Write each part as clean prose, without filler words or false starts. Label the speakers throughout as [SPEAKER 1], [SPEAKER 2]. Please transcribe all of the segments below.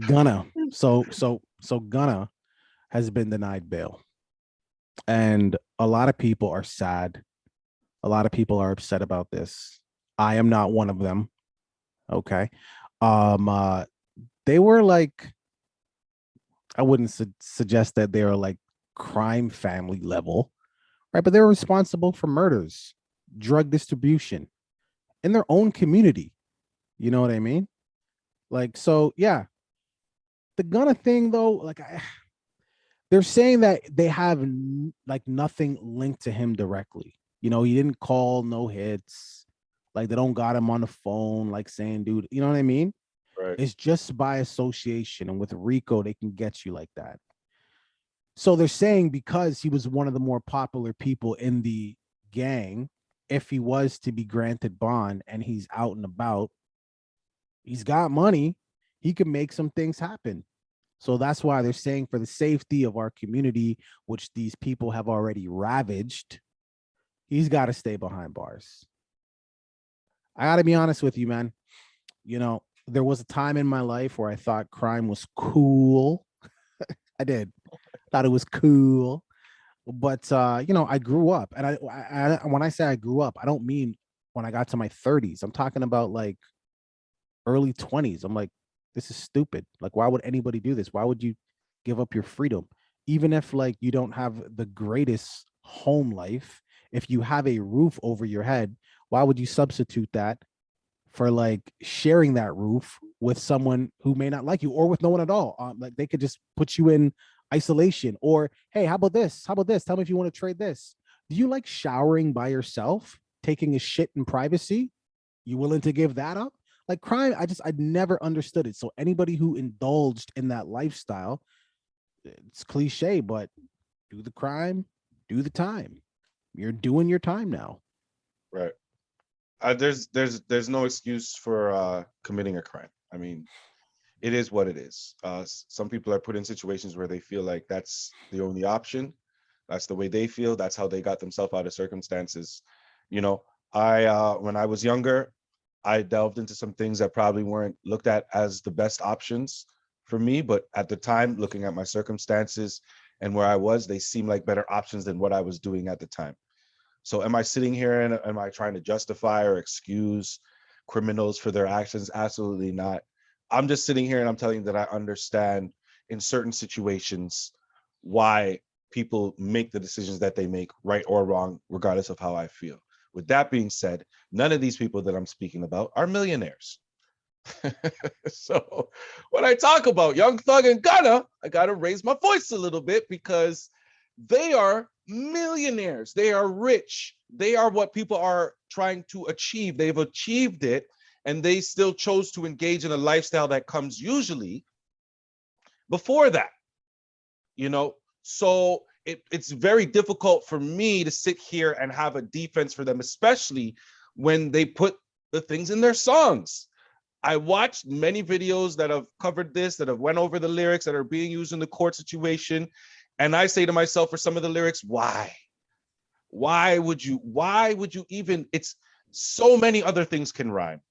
[SPEAKER 1] Gunna. So Gunna has been denied bail, and a lot of people are sad. A lot of people are upset about this. I am not one of them. Okay. Um. They were like, I wouldn't suggest that they are like crime family level, right? But they're responsible for murders, drug distribution in their own community. You know what I mean? Like, so yeah, the Gunna thing though, they're saying that they have like nothing linked to him directly. You know, he didn't call, no hits. Like they don't got him on the phone, like saying, dude, you know what I mean?
[SPEAKER 2] Right.
[SPEAKER 1] It's just by association. And with Rico, they can get you like that. So they're saying because he was one of the more popular people in the gang, if he was to be granted bond and he's out and about, he's got money, he can make some things happen. So that's why they're saying for the safety of our community, which these people have already ravaged, he's got to stay behind bars. I got to be honest with you, man. You know, there was a time in my life where I thought crime was cool. I did. Thought it was cool. But you know, I grew up, and when I say I grew up, I don't mean when I got to my 30s. I'm talking about like early 20s. I'm like, this is stupid. Like, why would anybody do this? Why would you give up your freedom? Even if like you don't have the greatest home life, if you have a roof over your head, why would you substitute that for like sharing that roof with someone who may not like you or with no one at all? Like they could just put you in isolation, or hey, how about this? How about this? Tell me if you want to trade this. Do you like showering by yourself, taking a shit in privacy? You willing to give that up? Like crime, I never understood it. So anybody who indulged in that lifestyle, it's cliche, but do the crime, do the time. You're doing your time now.
[SPEAKER 2] Right. There's no excuse for committing a crime. I mean, it is what it is. Some people are put in situations where they feel like that's the only option. That's the way they feel. That's how they got themselves out of circumstances. You know, I when I was younger, I delved into some things that probably weren't looked at as the best options for me, but at the time, looking at my circumstances and where I was, they seemed like better options than what I was doing at the time. So am I sitting here and am I trying to justify or excuse criminals for their actions? Absolutely not. I'm just sitting here and I'm telling you that I understand in certain situations why people make the decisions that they make, right or wrong, regardless of how I feel. With that being said, none of these people that I'm speaking about are millionaires. So when I talk about Young Thug and Gunna, I got to raise my voice a little bit because they are millionaires. They are rich. They are what people are trying to achieve. They've achieved it, and they still chose to engage in a lifestyle that comes usually before that, you know? So it's very difficult for me to sit here and have a defense for them, especially when they put the things in their songs. I watched many videos that have covered this, that have went over the lyrics that are being used in the court situation. And I say to myself, for some of the lyrics, why? Why would you even, it's so many other things can rhyme.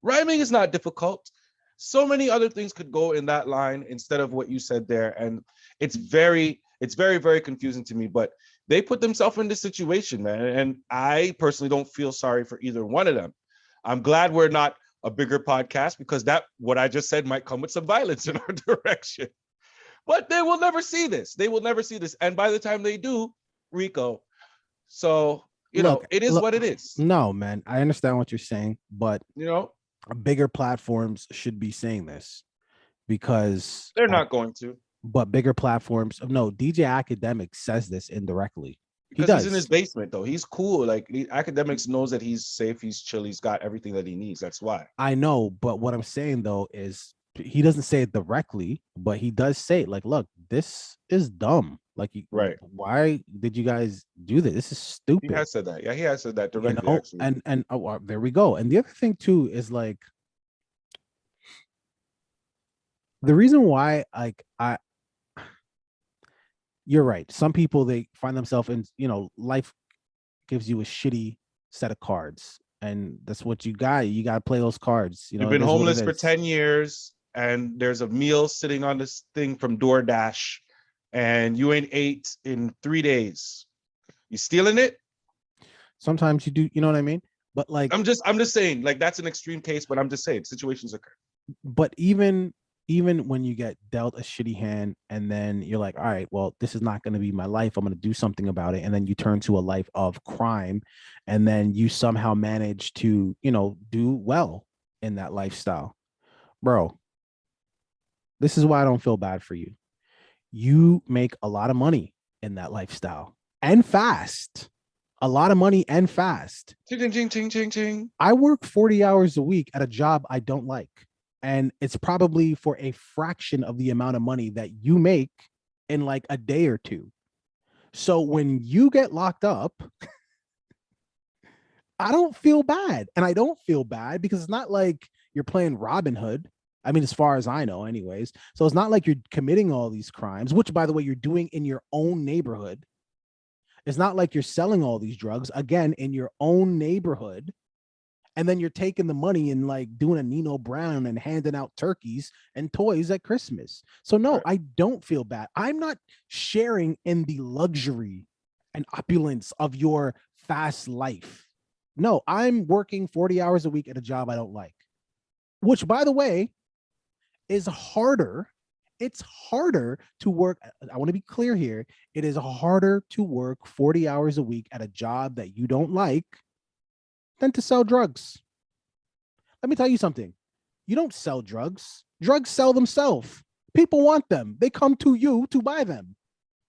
[SPEAKER 2] Rhyming is not difficult. So many other things could go in that line instead of what you said there. And it's very, very confusing to me, but they put themselves in this situation, man. And I personally don't feel sorry for either one of them. I'm glad we're not a bigger podcast because that what I just said might come with some violence in our direction. But they will never see this. They will never see this. And by the time they do, Rico. So,
[SPEAKER 1] Look,
[SPEAKER 2] it is
[SPEAKER 1] look,
[SPEAKER 2] what it is.
[SPEAKER 1] no, man, I understand what you're saying, but
[SPEAKER 2] You know,
[SPEAKER 1] bigger platforms should be saying this because
[SPEAKER 2] they're not going to
[SPEAKER 1] but bigger platforms, no, DJ Academic says this indirectly. He
[SPEAKER 2] because he's in his
[SPEAKER 1] does.
[SPEAKER 2] basement though. He's cool. Like the academics knows that he's safe, he's chill, he's got everything that he needs. That's why.
[SPEAKER 1] I know, but what I'm saying though is he doesn't say it directly, but he does say it like, look, this is dumb. Like,
[SPEAKER 2] Right.
[SPEAKER 1] why did you guys do this? This is
[SPEAKER 2] He
[SPEAKER 1] stupid,
[SPEAKER 2] has said that. Yeah, he has said that
[SPEAKER 1] you
[SPEAKER 2] directly,
[SPEAKER 1] know?
[SPEAKER 2] actually.
[SPEAKER 1] And oh, there we go. And the other thing too is like the reason why, like, you're right. Some people they find themselves in, life gives you a shitty set of cards, and that's what you got. You got to play those cards.
[SPEAKER 2] You've
[SPEAKER 1] It
[SPEAKER 2] been
[SPEAKER 1] is what it
[SPEAKER 2] homeless for
[SPEAKER 1] is.
[SPEAKER 2] 10 years. and there's a meal sitting on this thing from DoorDash, and you ain't ate in 3 days. You stealing it?
[SPEAKER 1] Sometimes you do, you know what I mean? But like,
[SPEAKER 2] I'm just saying, like, that's an extreme case, but I'm just saying situations occur.
[SPEAKER 1] but even when you get dealt a shitty hand and then you're like, all right, well, this is not going to be my life, I'm going to do something about it, and then you turn to a life of crime, and then you somehow manage to, you know, do well in that lifestyle, bro, this is why I don't feel bad for you. You make a lot of money in that lifestyle, and fast. A lot of money and fast.
[SPEAKER 2] Ching, ching, ching, ching, ching.
[SPEAKER 1] I work 40 hours a week at a job I don't like. And it's probably for a fraction of the amount of money that you make in like a day or two. So when you get locked up, I don't feel bad. And I don't feel bad because it's not like you're playing Robin Hood. I mean, as far as I know, anyways. So it's not like you're committing all these crimes, which, by the way, you're doing in your own neighborhood. It's not like you're selling all these drugs, again, in your own neighborhood. And then you're taking the money and like doing a Nino Brown and handing out turkeys and toys at Christmas. So no,
[SPEAKER 2] Right.
[SPEAKER 1] I don't feel bad. I'm not sharing in the luxury and opulence of your fast life. No, I'm working 40 hours a week at a job I don't like, which, by the way, is harder. It's harder to work. I want to be clear here. It is harder to work 40 hours a week at a job that you don't like than to sell drugs. Let me tell you something. You don't sell drugs. Drugs sell themselves. People want them. They come to you to buy them.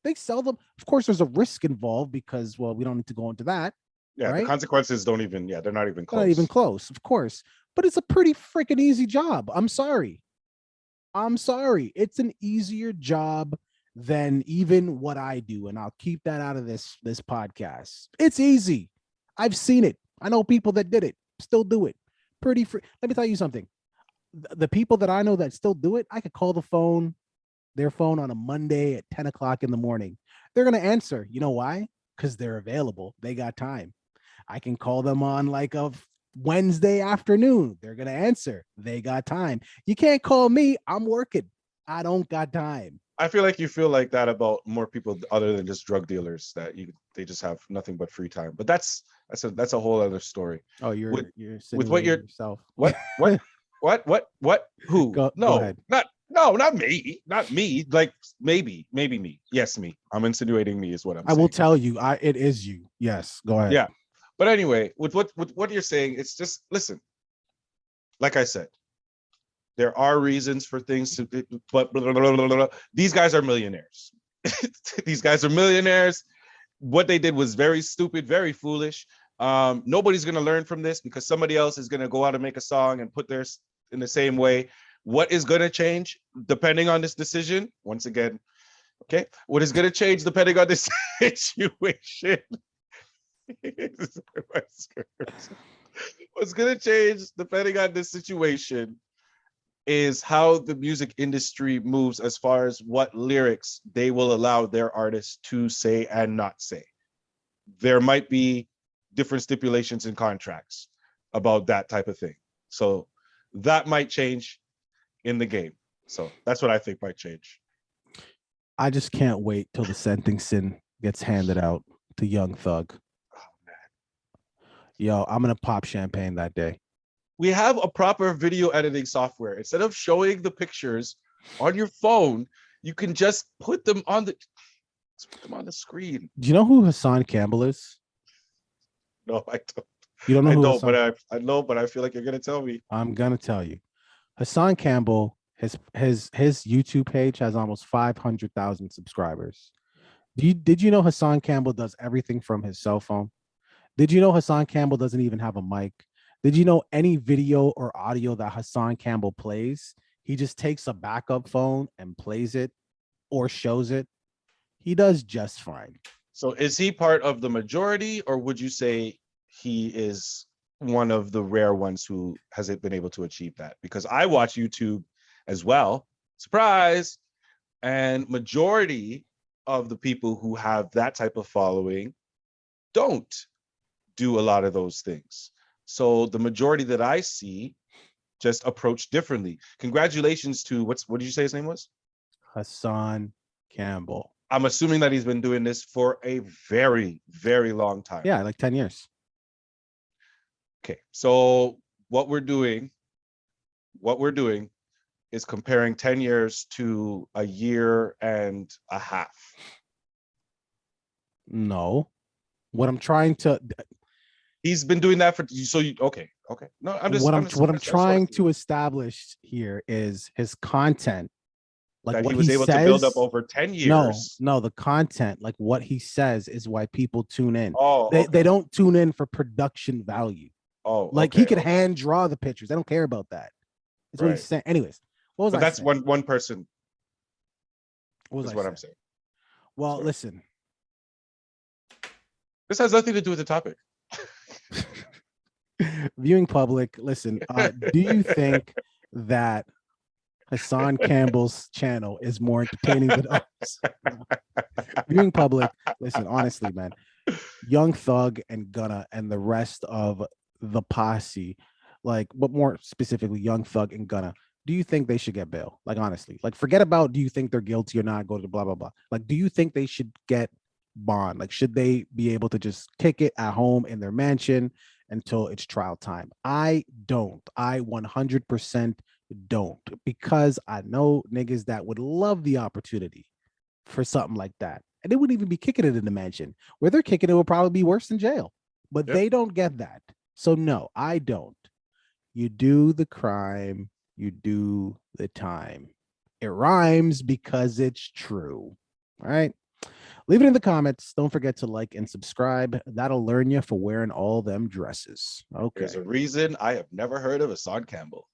[SPEAKER 1] They sell them. Of course, there's a risk involved because, well, we don't need to go into that.
[SPEAKER 2] Yeah,
[SPEAKER 1] right?
[SPEAKER 2] the consequences don't even, yeah, they're not even close.
[SPEAKER 1] Not even close, of course. But it's a pretty freaking easy job. I'm sorry. It's an easier job than even what I do. And I'll keep that out of this podcast. It's easy. I've seen it. I know people that did it, still do it. Pretty free. Let me tell you something. The people that I know that still do it, I could call their phone on a Monday at 10 o'clock in the morning. They're going to answer. You know why? Because they're available. They got time. I can call them on like a Wednesday afternoon. They're going to answer. They got time. You can't call me. I'm working. I don't got time.
[SPEAKER 2] I feel like you feel like that about more people other than just drug dealers, that they just have nothing but free time. But that's a whole other story.
[SPEAKER 1] Oh, you're
[SPEAKER 2] with what you're
[SPEAKER 1] yourself.
[SPEAKER 2] What who?
[SPEAKER 1] Go ahead.
[SPEAKER 2] Not me. Like maybe me. Yes, me. I'm insinuating me is what I'm saying.
[SPEAKER 1] I will tell you, it is you. Yes, go ahead.
[SPEAKER 2] Yeah. But anyway, with what you're saying, it's just, listen, like I said, there are reasons for things to, but blah, blah, blah, blah, blah. These guys are millionaires. These guys are millionaires. What they did was very stupid, very foolish. Nobody's going to learn from this because somebody else is going to go out and make a song and put theirs in the same way. What is going to change depending on this decision? Once again, okay, what is going to change depending on this situation? What's going to change depending on this situation is how the music industry moves as far as what lyrics they will allow their artists to say and not say. There might be different stipulations in contracts about that type of thing. So that might change in the game. So that's what I think might change.
[SPEAKER 1] I just can't wait till the sentencing gets handed out to Young Thug.
[SPEAKER 2] Oh, man.
[SPEAKER 1] Yo, I'm going to pop champagne that day.
[SPEAKER 2] We have a proper video editing software. Instead of showing the pictures on your phone, you can just put them on the screen.
[SPEAKER 1] Do you know who Hassan Campbell is?
[SPEAKER 2] No, I don't.
[SPEAKER 1] You don't know who Hassan...
[SPEAKER 2] I know, but I feel like you're gonna tell me.
[SPEAKER 1] I'm gonna tell you. Hassan Campbell, his YouTube page has almost 500,000 subscribers. Did you know Hassan Campbell does everything from his cell phone? Did you know Hassan Campbell doesn't even have a mic? Did you know any video or audio that Hassan Campbell plays, he just takes a backup phone and plays it or shows it? He does just fine.
[SPEAKER 2] So is he part of the majority, or would you say he is one of the rare ones who hasn't been able to achieve that? Because I watch YouTube as well. Surprise. And majority of the people who have that type of following don't do a lot of those things. So the majority that I see just approached differently. Congratulations to what did you say his name was?
[SPEAKER 1] Hassan Campbell.
[SPEAKER 2] I'm assuming that he's been doing this for a very, very long time.
[SPEAKER 1] Yeah, like 10 years.
[SPEAKER 2] Okay, so what we're doing is comparing 10 years to a year and a half.
[SPEAKER 1] No. What I'm trying to
[SPEAKER 2] He's been doing that for okay. No, I'm just
[SPEAKER 1] what I'm
[SPEAKER 2] I just
[SPEAKER 1] trying to establish here is his content. Like
[SPEAKER 2] that
[SPEAKER 1] what
[SPEAKER 2] he was able to build up over 10 years.
[SPEAKER 1] No, the content, like what he says is why people tune in.
[SPEAKER 2] Oh,
[SPEAKER 1] They don't tune in for production value.
[SPEAKER 2] Oh,
[SPEAKER 1] like he could hand draw the pictures. They don't care about that. That's what he's saying. Anyways, what was
[SPEAKER 2] but
[SPEAKER 1] I
[SPEAKER 2] that's
[SPEAKER 1] saying?
[SPEAKER 2] one person.
[SPEAKER 1] What was
[SPEAKER 2] That's
[SPEAKER 1] I
[SPEAKER 2] what
[SPEAKER 1] saying?
[SPEAKER 2] I'm saying.
[SPEAKER 1] Well,
[SPEAKER 2] Sorry.
[SPEAKER 1] listen.
[SPEAKER 2] This has nothing to do with the topic.
[SPEAKER 1] Viewing public, listen, do you think that Hassan Campbell's channel is more entertaining than ours? Viewing public, listen, honestly, man, Young Thug and Gunna and the rest of the posse, like, but more specifically, Young Thug and Gunna, do you think they should get bail? Like, honestly, like, forget about do you think they're guilty or not, go to blah, blah, blah. Like, do you think they should get bond? Like, should they be able to just kick it at home in their mansion until it's trial time? I don't. I 100% don't, because I know niggas that would love the opportunity for something like that. And they wouldn't even be kicking it in the mansion. Where they're kicking it will probably be worse than jail. But they don't get that. So no, I don't. You do the crime, you do the time. It rhymes because it's true. All right. Leave it in the comments. Don't forget to like and subscribe. That'll learn you for wearing all them dresses. Okay.
[SPEAKER 2] There's a reason I have never heard of Hassan Campbell.